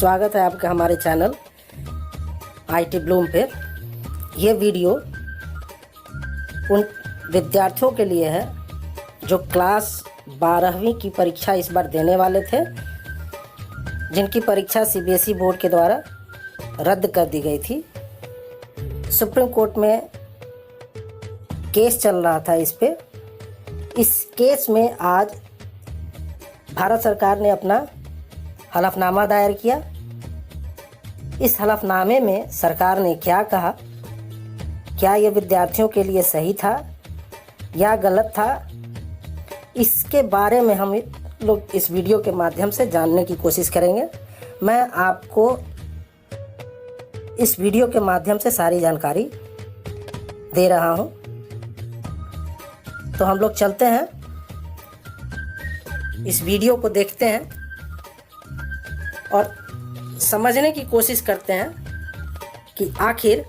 स्वागत है आपका हमारे चैनल आईटी ब्लूम पे। ये वीडियो उन विद्यार्थियों के लिए है जो क्लास 12वीं की परीक्षा इस बार देने वाले थे, जिनकी परीक्षा सीबीएसई बोर्ड के द्वारा रद्द कर दी गई थी। सुप्रीम कोर्ट में केस चल रहा था इस पे। इस केस में आज भारत सरकार ने अपना हलफनामा दायर किया। इस हलफनामे में सरकार ने क्या कहा, क्या ये विद्यार्थियों के लिए सही था या गलत था, इसके बारे में हम लोग इस वीडियो के माध्यम से जानने की कोशिश करेंगे। मैं आपको इस वीडियो के माध्यम से सारी जानकारी दे रहा हूं। तो हम लोग चलते हैं, इस वीडियो को देखते हैं और समझने की कोशिश करते हैं कि आखिर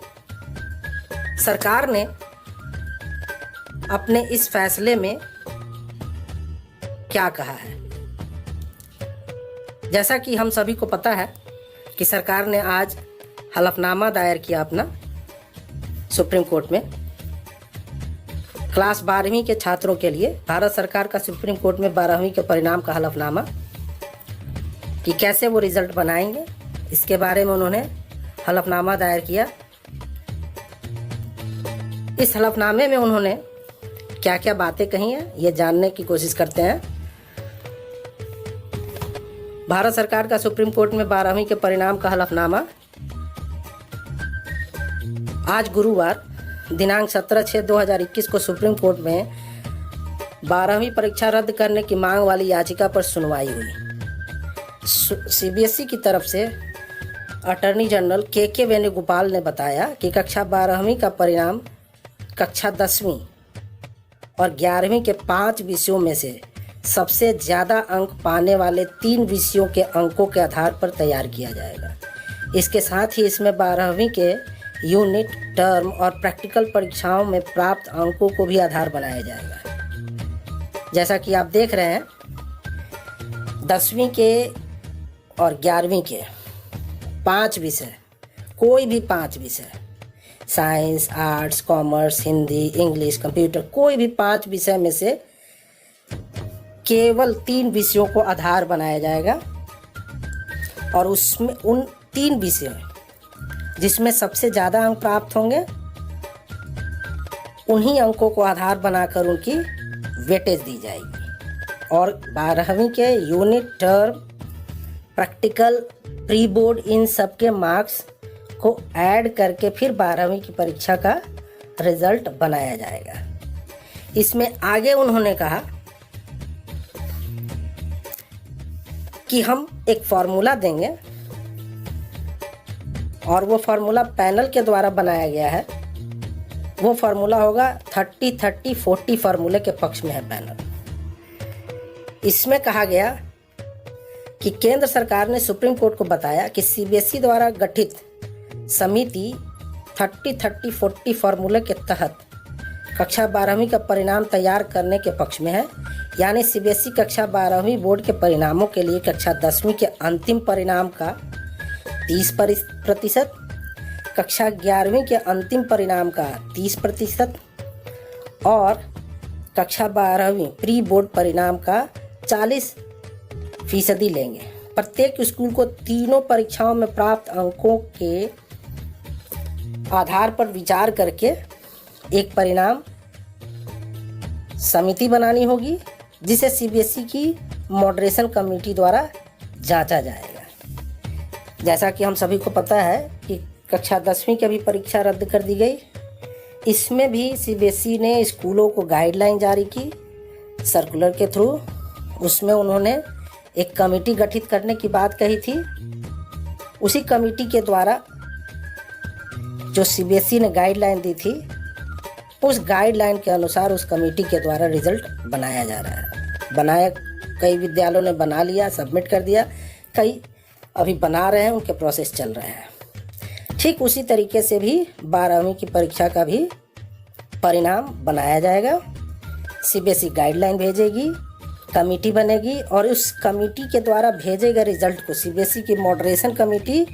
सरकार ने अपने इस फैसले में क्या कहा है। जैसा कि हम सभी को पता है कि सरकार ने आज हलफनामा दायर किया अपना सुप्रीम कोर्ट में क्लास 12वीं के छात्रों के लिए। भारत सरकार का सुप्रीम कोर्ट में 12वीं के परिणाम का हलफनामा कि कैसे वो रिजल्ट बनाएंगे, इसके बारे में उन्होंने हलफनामा दायर किया। इस हलफनामे में उन्होंने क्या क्या बातें कही हैं, ये जानने की कोशिश करते हैं। भारत सरकार का सुप्रीम कोर्ट में 12वीं के परिणाम का हलफनामा आज गुरुवार दिनांक 17/6/2021 को सुप्रीम कोर्ट में 12वीं परीक्षा रद्द करने की मांग वाली याचिका पर सुनवाई हुई। सीबीएसई की तरफ से अटॉर्नी जनरल के वेणुगोपाल ने बताया कि कक्षा 12वीं का परिणाम कक्षा 10वीं और 11वीं के 5 विषयों में से सबसे ज़्यादा अंक पाने वाले 3 विषयों के अंकों के आधार पर तैयार किया जाएगा। इसके साथ ही इसमें 12वीं के यूनिट, टर्म और प्रैक्टिकल परीक्षाओं में प्राप्त अंकों को भी आधार बनाया जाएगा। जैसा कि आप देख रहे हैं, 10वीं के और 11वीं के 5 विषय, कोई भी 5 विषय, science, arts, commerce, Hindi, English, computer, कोई भी 5 विषय में से केवल 3 विषयों को आधार बनाया जाएगा और उसमें उन 3 विषयों जिसमें सबसे ज़्यादा अंक प्राप्त होंगे उन्हीं अंकों को आधार बनाकर उनकी वेटेज दी जाएगी। और 12वीं के unit, term, practical, pre board, इन सब के मार्क्स को ऐड करके फिर 12वीं की परीक्षा का रिजल्ट बनाया जाएगा। इसमें आगे उन्होंने कहा कि हम एक फॉर्मूला देंगे और वो फार्मूला पैनल के द्वारा बनाया गया है। वो फार्मूला होगा 30-30-40 फार्मूले के पक्ष में है पैनल। इसमें कहा गया कि केंद्र सरकार ने सुप्रीम कोर्ट को बताया कि सीबीएसई द्वारा गठित समिति 30-30-40 फार्मूले के तहत कक्षा 12वीं का परिणाम तैयार करने के पक्ष में है। यानी सीबीएसई कक्षा 12वीं बोर्ड के परिणामों के लिए कक्षा 10वीं के अंतिम परिणाम का 30%, कक्षा 11वीं के अंतिम परिणाम का 30% और कक्षा 12वीं प्री बोर्ड परिणाम का 40% लेंगे। प्रत्येक स्कूल को तीनों परीक्षाओं में प्राप्त अंकों के आधार पर विचार करके एक परिणाम समिति बनानी होगी, जिसे सीबीएसई की मॉडरेशन कमेटी द्वारा जांचा जाएगा। जैसा कि हम सभी को पता है कि कक्षा 10वीं की भी परीक्षा रद्द कर दी गई। इसमें भी सीबीएसई ने स्कूलों को गाइडलाइन जारी की सर्कुलर के थ्रू। उसमें उन्होंने एक कमेटी गठित करने की बात कही थी। उसी कमेटी के द्वारा जो सीबीएसई ने गाइडलाइन दी थी, उस गाइडलाइन के अनुसार उस कमेटी के द्वारा रिजल्ट बनाया जा रहा है। कई विद्यालयों ने बना लिया, सबमिट कर दिया, कई अभी बना रहे हैं, उनके प्रोसेस चल रहे हैं। ठीक उसी तरीके से भी 12वीं की परीक्षा का भी परिणाम बनाया जाएगा। सीबीएसई गाइडलाइन भेजेगी कमेटी बनेगी और उस कमेटी के द्वारा भेजे गए रिजल्ट को सीबीएसई की मॉडरेशन कमेटी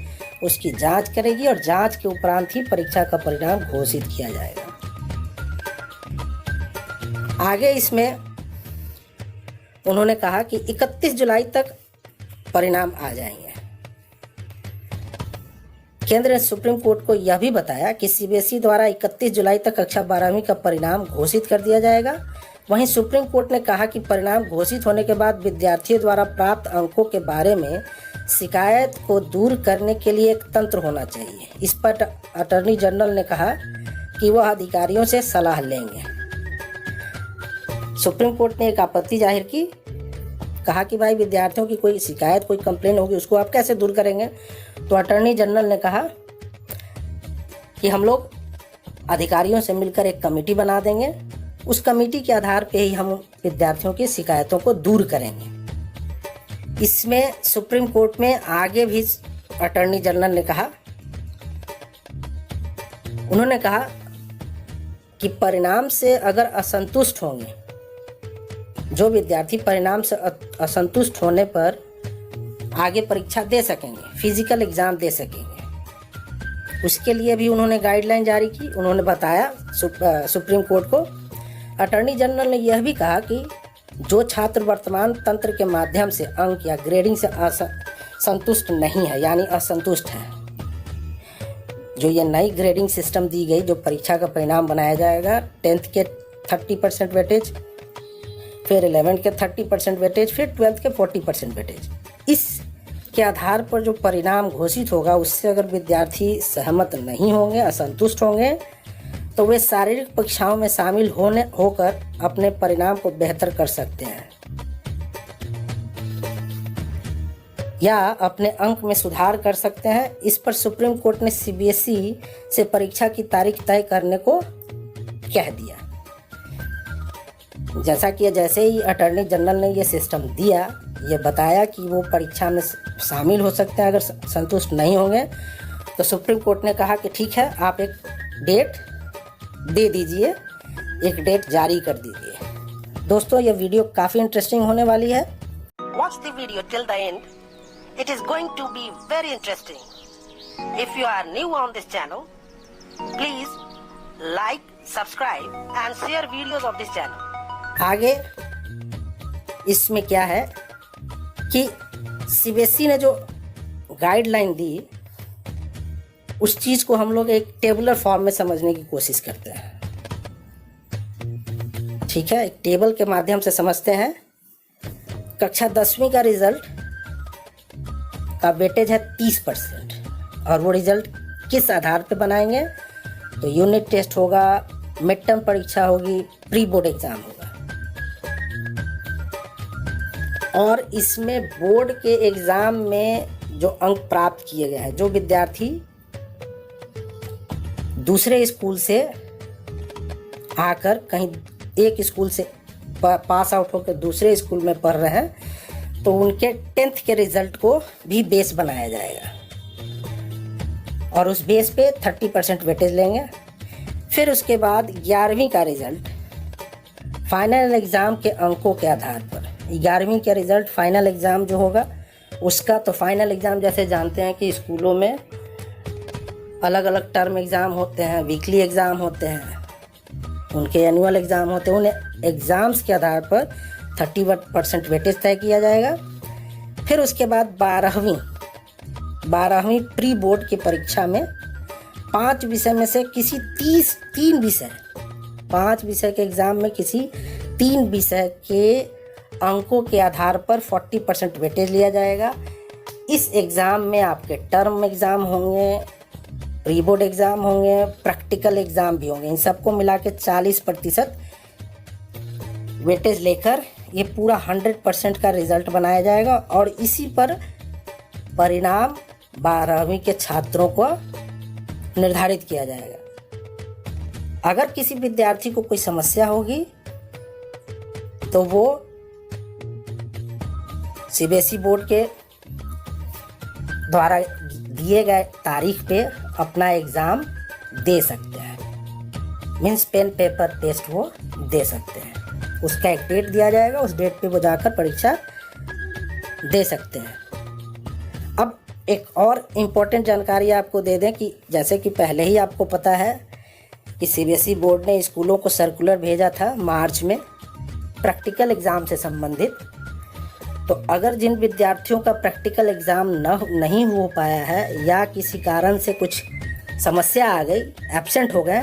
उसकी जांच करेगी और जांच के उपरांत ही परीक्षा का परिणाम घोषित किया जाएगा। आगे इसमें उन्होंने कहा कि 31 जुलाई तक परिणाम आ जाएंगे। केंद्र ने सुप्रीम कोर्ट को यह भी बताया कि सीबीएसई द्वारा 31 जुलाई तक कक्षा 12वीं का परिणाम घोषित कर दिया जाएगा। वहीं सुप्रीम कोर्ट ने कहा कि परिणाम घोषित होने के बाद विद्यार्थियों द्वारा प्राप्त अंकों के बारे में शिकायत को दूर करने के लिए एक तंत्र होना चाहिए। इस पर अटॉर्नी जनरल ने कहा कि वह अधिकारियों से सलाह लेंगे। सुप्रीम कोर्ट ने एक आपत्ति जाहिर की, कहा कि भाई विद्यार्थियों की कोई शिकायत, कोई कंप्लेन होगी, उसको आप कैसे दूर करेंगे। तो अटॉर्नी जनरल ने कहा कि हम लोग अधिकारियों से मिलकर एक कमेटी बना देंगे, उस कमेटी के आधार पे ही हम विद्यार्थियों की शिकायतों को दूर करेंगे। इसमें सुप्रीम कोर्ट में आगे भी अटॉर्नी जनरल ने कहा, उन्होंने कहा कि परिणाम से अगर असंतुष्ट होंगे, जो विद्यार्थी परिणाम से असंतुष्ट होने पर आगे परीक्षा दे सकेंगे, फिजिकल एग्जाम दे सकेंगे, उसके लिए भी उन्होंने गाइडलाइन जारी की। उन्होंने बताया सुप्रीम कोर्ट को, अटॉर्नी जनरल ने यह भी कहा कि जो छात्र वर्तमान तंत्र के माध्यम से अंक या ग्रेडिंग से संतुष्ट नहीं है, यानी असंतुष्ट है, जो ये नई ग्रेडिंग सिस्टम दी गई, जो परीक्षा का परिणाम बनाया जाएगा, 10th के 30% वेटेज, फिर 11th के 30% वेटेज, फिर 12th के 40% वेटेज, इसके आधार पर जो परिणाम घोषित होगा उससे अगर विद्यार्थी सहमत नहीं होंगे, असंतुष्ट होंगे, तो वे शारीरिक परीक्षाओं में शामिल होकर अपने परिणाम को बेहतर कर सकते हैं या अपने अंक में सुधार कर सकते हैं। इस पर सुप्रीम कोर्ट ने सीबीएसई से परीक्षा की तारीख तय करने को कह दिया। जैसे ही अटॉर्नी जनरल ने ये सिस्टम दिया, ये बताया कि वो परीक्षा में शामिल हो सकते हैं अगर संतुष्ट नहीं होंगे, तो सुप्रीम कोर्ट ने कहा कि ठीक है, आप एक डेट दे दीजिए, एक डेट जारी कर दीजिए। दोस्तों, ये वीडियो काफ़ी इंटरेस्टिंग होने वाली है। Watch the video till the end, it is going to be very interesting. If you are new on this channel, please like, subscribe and share videos of this channel. आगे इसमें क्या है कि CBSE ने जो गाइडलाइन दी, उस चीज को हम लोग एक टेबुलर फॉर्म में समझने की कोशिश करते हैं। ठीक है, एक टेबल के माध्यम से समझते हैं। कक्षा 10वीं का रिजल्ट का वेटेज है 30% और वो रिजल्ट किस आधार पे बनाएंगे, तो यूनिट टेस्ट होगा, मिड टर्म परीक्षा होगी, प्री बोर्ड एग्जाम होगा। और इसमें बोर्ड के एग्जाम में जो अंक प्राप्त किए गए हैं, जो विद्यार्थी दूसरे स्कूल से आकर कहीं एक स्कूल से पास आउट होकर दूसरे स्कूल में पढ़ रहे हैं, तो उनके 10th के रिजल्ट को भी बेस बनाया जाएगा और उस बेस पे 30% वेटेज लेंगे। फिर उसके बाद 11वीं का रिजल्ट फाइनल एग्ज़ाम के अंकों के आधार पर, 11वीं का रिजल्ट फाइनल एग्ज़ाम जो होगा उसका, तो फाइनल एग्ज़ाम जैसे जानते हैं कि स्कूलों में अलग अलग टर्म एग्ज़ाम होते हैं, वीकली एग्ज़ाम होते हैं, उनके एनुअल एग्ज़ाम होते हैं, उन्हें एग्ज़ाम्स के आधार पर 30% वेटेज तय किया जाएगा। फिर उसके बाद 12वीं प्री बोर्ड की परीक्षा में 5 विषय में से किसी 5 विषय के एग्ज़ाम में किसी 3 विषय के अंकों के आधार पर 40% वेटेज लिया जाएगा। इस एग्ज़ाम में आपके टर्म एग्ज़ाम होंगे, प्री बोर्ड एग्ज़ाम होंगे, प्रैक्टिकल एग्ज़ाम भी होंगे, इन सबको मिला के 40% वेटेज लेकर ये पूरा 100% का रिजल्ट बनाया जाएगा और इसी पर परिणाम 12वीं के छात्रों को निर्धारित किया जाएगा। अगर किसी विद्यार्थी को कोई समस्या होगी तो वो सीबीएसई बोर्ड के द्वारा दिए गए तारीख पे अपना एग्ज़ाम दे सकते हैं, मीन्स पेन पेपर टेस्ट वो दे सकते हैं। उसका एक डेट दिया जाएगा, उस डेट पे वो जाकर परीक्षा दे सकते हैं। अब एक और इम्पोर्टेंट जानकारी आपको दे दें कि जैसे कि पहले ही आपको पता है कि सीबीएसई बोर्ड ने स्कूलों को सर्कुलर भेजा था मार्च में प्रैक्टिकल एग्ज़ाम से संबंधित। तो अगर जिन विद्यार्थियों का प्रैक्टिकल एग्ज़ाम नहीं हो पाया है या किसी कारण से कुछ समस्या आ गई, एब्सेंट हो गए,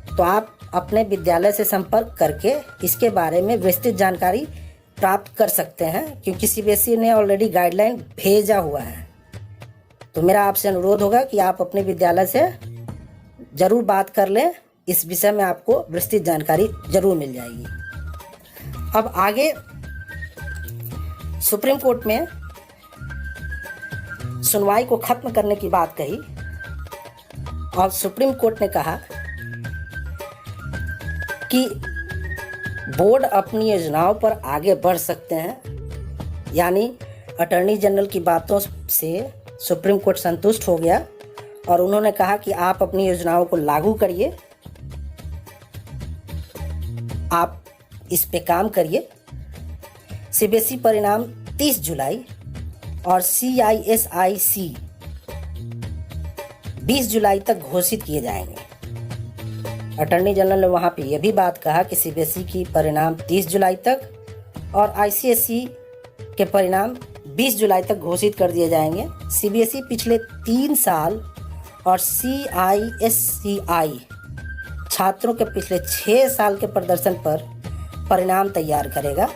तो आप अपने विद्यालय से संपर्क करके इसके बारे में विस्तृत जानकारी प्राप्त कर सकते हैं, क्योंकि सीबीएसई ने ऑलरेडी गाइडलाइन भेजा हुआ है। तो मेरा आपसे अनुरोध होगा कि आप अपने विद्यालय से ज़रूर बात कर लें, इस विषय में आपको विस्तृत जानकारी ज़रूर मिल जाएगी। अब आगे सुप्रीम कोर्ट में सुनवाई को खत्म करने की बात कही और सुप्रीम कोर्ट ने कहा कि बोर्ड अपनी योजनाओं पर आगे बढ़ सकते हैं। यानी अटॉर्नी जनरल की बातों से सुप्रीम कोर्ट संतुष्ट हो गया और उन्होंने कहा कि आप अपनी योजनाओं को लागू करिए, आप इस पे काम करिए। सीबीएसई परिणाम 30 जुलाई और CISIC 20 जुलाई तक घोषित किए जाएंगे। अटॉर्नी जनरल ने वहाँ पे यह भी बात कहा कि सीबीएसई की परिणाम 30 जुलाई तक और ICSE के परिणाम 20 जुलाई तक घोषित कर दिए जाएंगे। सीबीएसई पिछले 3 साल और CISCI छात्रों के पिछले 6 साल के प्रदर्शन पर परिणाम तैयार करेगा।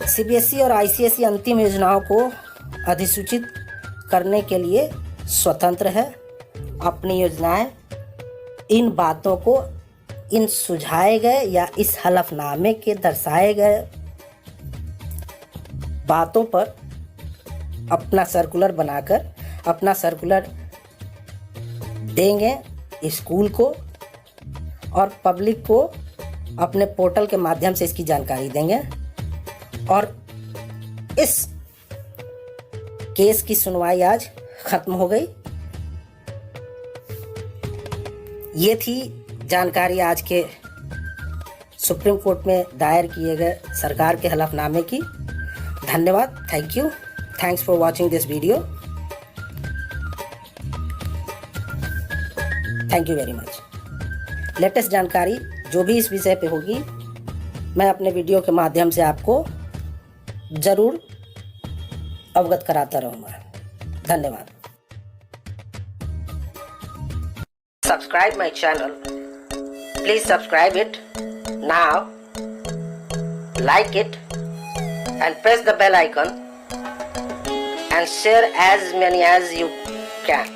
सीबीएसई और ICSE अंतिम योजनाओं को अधिसूचित करने के लिए स्वतंत्र है। अपनी योजनाएं इन बातों को, इन सुझाए गए या इस हलफनामे के दर्शाए गए बातों पर अपना सर्कुलर बनाकर अपना सर्कुलर देंगे स्कूल को और पब्लिक को अपने पोर्टल के माध्यम से इसकी जानकारी देंगे। और इस केस की सुनवाई आज खत्म हो गई। ये थी जानकारी आज के सुप्रीम कोर्ट में दायर किए गए सरकार के हलफनामे की। धन्यवाद। Thank you. Thanks for watching this video. Thank you very much. Latest जानकारी जो भी इस विषय पे होगी मैं अपने वीडियो के माध्यम से आपको जरूर अवगत कराता रहूँगा। धन्यवाद। Subscribe my channel. Please subscribe it now. Like it and press the bell icon and share as many as you can.